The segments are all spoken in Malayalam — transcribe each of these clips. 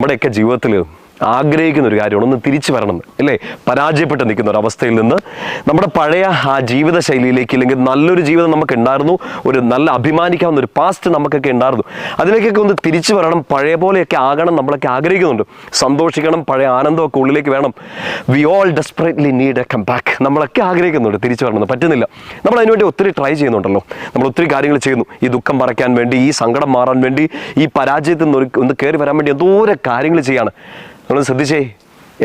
നമ്മുടെയൊക്കെ ജീവിതത്തിൽ ആഗ്രഹിക്കുന്ന ഒരു കാര്യമാണ്, ഒന്ന് തിരിച്ചു വരണം അല്ലേ? പരാജയപ്പെട്ട് നിൽക്കുന്ന ഒരു അവസ്ഥയിൽ നിന്ന് നമ്മുടെ പഴയ ആ ജീവിത ശൈലിയിലേക്ക്, ഇല്ലെങ്കിൽ നല്ലൊരു ജീവിതം നമുക്ക് ഉണ്ടായിരുന്നു, ഒരു നല്ല അഭിമാനിക്കാവുന്ന ഒരു പാസ്റ്റ് നമുക്കൊക്കെ ഉണ്ടായിരുന്നു, അതിലേക്കൊക്കെ ഒന്ന് തിരിച്ചു വരണം, പഴയ പോലെയൊക്കെ ആകണം നമ്മളൊക്കെ ആഗ്രഹിക്കുന്നുണ്ട്. സന്തോഷിക്കണം, പഴയ ആനന്ദമൊക്കെ ഉള്ളിലേക്ക് വേണം. We all desperately need a come back. നമ്മളൊക്കെ ആഗ്രഹിക്കുന്നുണ്ട് തിരിച്ചു വരണമെന്ന്, പറ്റുന്നില്ല. നമ്മൾ അതിനുവേണ്ടി ഒത്തിരി ട്രൈ ചെയ്യുന്നുണ്ടല്ലോ, നമ്മൾ ഒത്തിരി കാര്യങ്ങൾ ചെയ്യുന്നു. ഈ ദുഃഖം മറയ്ക്കാൻ വേണ്ടി, ഈ സങ്കടം മാറാൻ വേണ്ടി, ഈ പരാജയത്തിൽ നിന്ന് ഒന്ന് കയറി വരാൻ വേണ്ടി എന്തോരം കാര്യങ്ങൾ ചെയ്യാണ്. നമ്മൾ ശ്രദ്ധിച്ചേ,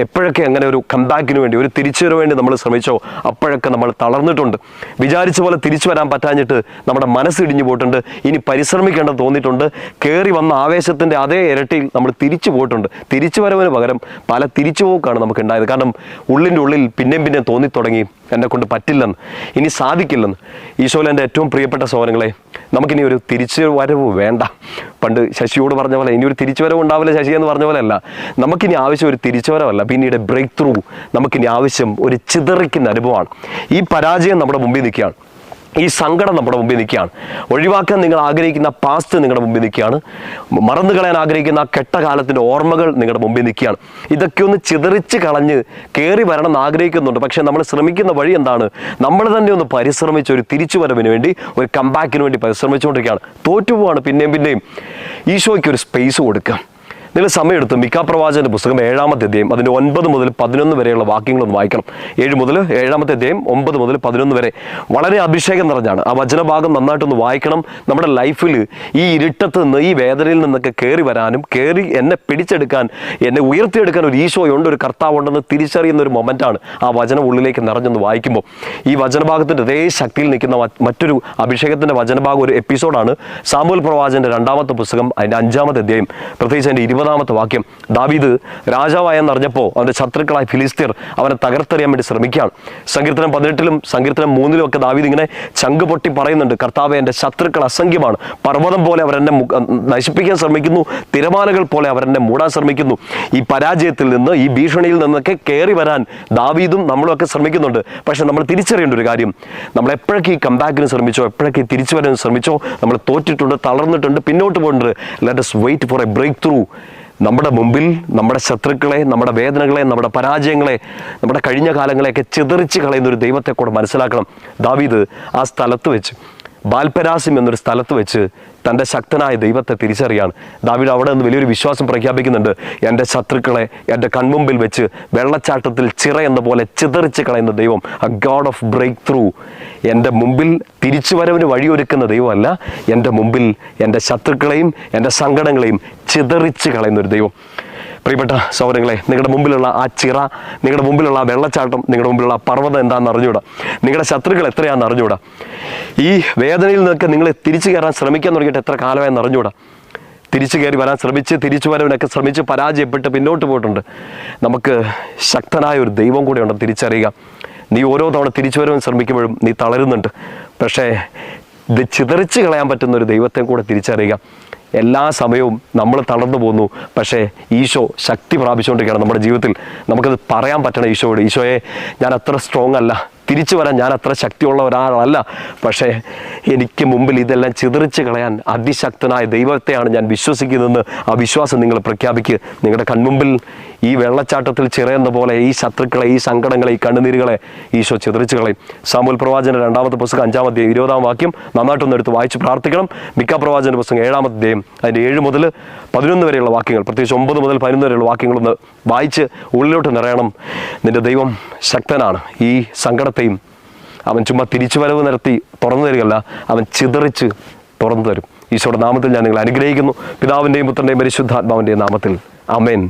എപ്പോഴൊക്കെ അങ്ങനെ ഒരു കംബാക്കിന് വേണ്ടി, ഒരു തിരിച്ചുവരവ് വേണ്ടി നമ്മൾ ശ്രമിച്ചോ, അപ്പോഴൊക്കെ നമ്മൾ തളർന്നിട്ടുണ്ട്. വിചാരിച്ച പോലെ തിരിച്ചു വരാൻ പറ്റാഞ്ഞിട്ട് നമ്മുടെ മനസ്സ് ഇടിഞ്ഞു പോയിട്ടുണ്ട്. ഇനി പരിശ്രമിക്കേണ്ടെന്ന് തോന്നിയിട്ടുണ്ട്. കയറി വന്ന ആവേശത്തിൻ്റെ അതേ ഇരട്ടിയിൽ നമ്മൾ തിരിച്ചു പോയിട്ടുണ്ട്. തിരിച്ചു വരവിന് പകരം പല തിരിച്ചുപോക്കാണ് നമുക്ക് ഉണ്ടായത്. കാരണം ഉള്ളിൻ്റെ ഉള്ളിൽ പിന്നെയും തോന്നി തുടങ്ങി, എന്നെ കൊണ്ട് പറ്റില്ലെന്ന്, ഇനി സാധിക്കില്ലെന്ന്. ഈശോയിൽ എൻ്റെ ഏറ്റവും പ്രിയപ്പെട്ട സഹോദരങ്ങളെ, നമുക്കിനി ഒരു തിരിച്ചു വരവ് വേണ്ട. പണ്ട് ശശിയോട് പറഞ്ഞ പോലെ ഇനി ഒരു തിരിച്ചു വരവ് ഉണ്ടാവില്ല ശശി എന്ന് പറഞ്ഞ പോലെ അല്ല. നമുക്കിനി ആവശ്യം ഒരു തിരിച്ചുവരവല്ല, പിന്നീട് ബ്രേക്ക് ത്രൂ. നമുക്കിനി ആവശ്യം ഒരു ചിതറിക്കുന്ന അനുഭവമാണ്. ഈ പരാജയം നമ്മുടെ മുമ്പിൽ നിൽക്കുകയാണ്, ഈ സങ്കടം നമ്മുടെ മുമ്പിൽ നിൽക്കുകയാണ്. ഒഴിവാക്കാൻ നിങ്ങൾ ആഗ്രഹിക്കുന്ന പാസ്റ്റ് നിങ്ങളുടെ മുമ്പിൽ നിൽക്കുകയാണ്. മറന്നു കളയാൻ ആഗ്രഹിക്കുന്ന ആ കെട്ട കാലത്തിൻ്റെ ഓർമ്മകൾ നിങ്ങളുടെ മുമ്പിൽ നിൽക്കുകയാണ്. ഇതൊക്കെ ഒന്ന് ചിതറിച്ച് കളഞ്ഞ് കയറി വരണം എന്ന് ആഗ്രഹിക്കുന്നുണ്ട്. പക്ഷേ നമ്മൾ ശ്രമിക്കുന്ന വഴി എന്താണ്? നമ്മൾ തന്നെ ഒന്ന് പരിശ്രമിച്ച് ഒരു തിരിച്ചുവരവിന് വേണ്ടി, ഒരു കംബാക്കിന് വേണ്ടി പരിശ്രമിച്ചുകൊണ്ടിരിക്കുകയാണ്. തോറ്റുപോവാണ് പിന്നെയും. ഈശോയ്ക്ക് ഒരു സ്പേസ് കൊടുക്കുക. നിങ്ങൾ സമയമെടുത്ത് മിക്ക പ്രവാചകന്റെ പുസ്തകം 7-ാമത്തെ അധ്യായം അതിൻ്റെ 9 മുതൽ 11 വരെയുള്ള വാക്യങ്ങളൊന്ന് വായിക്കണം. 7 മുതൽ 7-ാമത്തെ അധ്യായം 9 മുതൽ 11 വരെ വളരെ അഭിഷേകം നിറഞ്ഞാണ്. ആ വചനഭാഗം നന്നായിട്ടൊന്ന് വായിക്കണം. നമ്മുടെ ലൈഫിൽ ഈ ഇരുട്ടത്ത് നിന്ന്, ഈ വേദനയിൽ നിന്നൊക്കെ കയറി വരാനും, കയറി എന്നെ പിടിച്ചെടുക്കാൻ, എന്നെ ഉയർത്തിയെടുക്കാൻ ഒരു ഈശോയുണ്ട്, ഒരു കർത്താവുണ്ടെന്ന് തിരിച്ചറിയുന്ന ഒരു മൊമെൻ്റാണ് ആ വചനം ഉള്ളിലേക്ക് നിറഞ്ഞൊന്ന് വായിക്കുമ്പോൾ. ഈ വചനഭാഗത്തിൻ്റെ അതേ ശക്തിയിൽ നിൽക്കുന്ന മറ്റൊരു അഭിഷേകത്തിൻ്റെ വചനഭാഗം, ഒരു എപ്പിസോഡാണ് സാമുവേൽ പ്രവാചകന്റെ 2-ാമത്തെ പുസ്തകം അതിൻ്റെ 5-ാമത്തെ അധ്യായം, പ്രത്യേകിച്ച് അതിൻ്റെ 20-ാമത്തെ വാക്യം. ദാവീദ് രാജാവായെന്നറിഞ്ഞപ്പോൾ അവൻ്റെ ശത്രുക്കളായ ഫിലിസ്തീർ അവനെ തകർത്തെറിയാൻ വേണ്ടി ശ്രമിക്കുകയാണ്. സങ്കീർത്തനം 18-ലും സങ്കീർത്തനം 3-ലും ഒക്കെ ദാവീദ് ഇങ്ങനെ ചങ്ക് പൊട്ടി പറയുന്നുണ്ട്, കർത്താവേ, എൻ്റെ ശത്രുക്കൾ അസംഖ്യമാണ്, പർവ്വതം പോലെ അവരെന്നെ നശിപ്പിക്കാൻ ശ്രമിക്കുന്നു, തിരമാലകൾ പോലെ അവരെന്നെ മൂടാൻ ശ്രമിക്കുന്നു. ഈ പരാജയത്തിൽ നിന്ന്, ഈ ഭീഷണിയിൽ നിന്നൊക്കെ കയറി വരാൻ ദാവീദും നമ്മളുമൊക്കെ ശ്രമിക്കുന്നുണ്ട്. പക്ഷെ നമ്മൾ തിരിച്ചറിയേണ്ട ഒരു കാര്യം, നമ്മൾ എപ്പോഴൊക്കെ ഈ കംബാക്കിന് ശ്രമിച്ചോ, എപ്പോഴൊക്കെ ഈ തിരിച്ചു വരാൻ ശ്രമിച്ചോ, നമ്മൾ തോറ്റിട്ടുണ്ട്, തളർന്നിട്ടുണ്ട്, പിന്നോട്ട് പോയിട്ടുണ്ട്. Let us wait for a breakthrough. നമ്മുടെ മുമ്പിൽ നമ്മുടെ ശത്രുക്കളെ, നമ്മുടെ വേദനകളെ, നമ്മുടെ പരാജയങ്ങളെ, നമ്മുടെ കഴിഞ്ഞ കാലങ്ങളെയൊക്കെ ചിതറിച്ച് കളയുന്ന ഒരു ദൈവത്തെ കൂടെ മനസ്സിലാക്കണം. ദാവീദ് ആ സ്ഥലത്ത് വെച്ച്, ബാൽപെരാസിം എന്നൊരു സ്ഥലത്ത് വെച്ച് തൻ്റെ ശക്തനായ ദൈവത്തെ തിരിച്ചറിയാണ്. ദാവീദ് അവിടെ നിന്ന് വലിയൊരു വിശ്വാസം പ്രഖ്യാപിക്കുന്നുണ്ട്. എൻ്റെ ശത്രുക്കളെ എൻ്റെ കൺമുമ്പിൽ വെച്ച് വെള്ളച്ചാട്ടത്തിൽ ചിറ എന്ന പോലെ ചിതറിച്ച് കളയുന്ന ദൈവം, a god of breakthrough. എൻ്റെ മുമ്പിൽ തിരിച്ചുവരവിന് വഴിയൊരുക്കുന്ന ദൈവമല്ല, എൻ്റെ മുമ്പിൽ എൻ്റെ ശത്രുക്കളെയും എൻ്റെ സങ്കടങ്ങളെയും ചിതറിച്ച് കളയുന്ന ഒരു ദൈവം. പ്രിയപ്പെട്ട സഹോദരങ്ങളെ, നിങ്ങളുടെ മുമ്പിലുള്ള ആ ചിറ, നിങ്ങളുടെ മുമ്പിലുള്ള ആ വെള്ളച്ചാട്ടം, നിങ്ങളുടെ മുമ്പിലുള്ള ആ പർവ്വതം എന്താണെന്ന് അറിഞ്ഞുകൂടാ. നിങ്ങളുടെ ശത്രുക്കൾ എത്രയാണെന്ന് അറിഞ്ഞുകൂടാ. ഈ വേദനയിൽ നിന്നൊക്കെ നിങ്ങൾ തിരിച്ചു കയറാൻ ശ്രമിക്കാൻ തുടങ്ങിയിട്ട് എത്ര കാലമായെന്ന് അറിഞ്ഞുകൂടാ. തിരിച്ചു കയറി വരാൻ ശ്രമിച്ച്, തിരിച്ചു വരവിനൊക്കെ ശ്രമിച്ച് പരാജയപ്പെട്ട് പിന്നോട്ട് പോയിട്ടുണ്ട്. നമുക്ക് ശക്തനായ ഒരു ദൈവം കൂടെ ഉണ്ടെന്ന് തിരിച്ചറിയുക. നീ ഓരോ തവണ തിരിച്ചു വരവിന് ശ്രമിക്കുമ്പോഴും നീ തളരുന്നുണ്ട്. പക്ഷേ ഇത് ചിതറിച്ച് കളയാൻ പറ്റുന്ന ഒരു ദൈവത്തെ കൂടെ തിരിച്ചറിയുക. എല്ലാ സമയവും നമ്മൾ തളർന്നു പോകുന്നു, പക്ഷേ ഈശോ ശക്തി പ്രാപിച്ചുകൊണ്ടിരിക്കുകയാണ് നമ്മുടെ ജീവിതത്തിൽ. നമുക്കത് പറയാൻ പറ്റണം ഈശോയോട്, ഈശോയെ, ഞാൻ അത്ര സ്ട്രോങ് അല്ല, തിരിച്ചു വരാൻ ഞാൻ അത്ര ശക്തിയുള്ള ഒരാളല്ല, പക്ഷേ എനിക്ക് മുമ്പിൽ ഇതെല്ലാം ചിതറിച്ച് കളയാൻ അതിശക്തനായ ദൈവത്തെയാണ് ഞാൻ വിശ്വസിക്കുന്നതെന്ന് ആ വിശ്വാസം നിങ്ങൾ പ്രഖ്യാപിക്കുക. നിങ്ങളുടെ കൺമുമ്പിൽ ഈ വെള്ളച്ചാട്ടത്തിൽ ചിറയുന്ന പോലെ ഈ ശത്രുക്കളെ, ഈ സങ്കടങ്ങളെ, ഈ കണ്ണുനീരുകളെ ഈശോ ചിതറിച്ച് കളയും. സാമുവേൽ പ്രവാചകന്റെ 2-ാമത്തെ പുസ്തകം 5-ാം അധ്യായം 20-ാം വാക്യം നന്നായിട്ടൊന്ന് എടുത്ത് വായിച്ച് പ്രാർത്ഥിക്കണം. മിക്ക പ്രവാചകന്റെ പുസ്തകം 7-ാമത്തെ അധ്യായം അതിൻ്റെ 7 മുതൽ 11 വരെയുള്ള വാക്യങ്ങൾ, പ്രത്യേകിച്ച് 9 മുതൽ 11 വരെയുള്ള വാക്യങ്ങളൊന്ന് വായിച്ച് ഉള്ളിലോട്ട് നിറയണം. നിന്റെ ദൈവം ശക്തനാണ്. ഈ സങ്കടത്തെയും അവൻ ചുമ്മാ തിരിച്ചു വരവ് നടത്തി തുറന്നു തരികയല്ല, അവൻ ചിതറിച്ച് തുറന്നു തരും. ഈശോയുടെ നാമത്തിൽ ഞാൻ നിങ്ങളെ അനുഗ്രഹിക്കുന്നു. പിതാവിൻ്റെയും പുത്രൻ്റെയും പരിശുദ്ധാത്മാവിൻ്റെയും നാമത്തിൽ. ആമേൻ.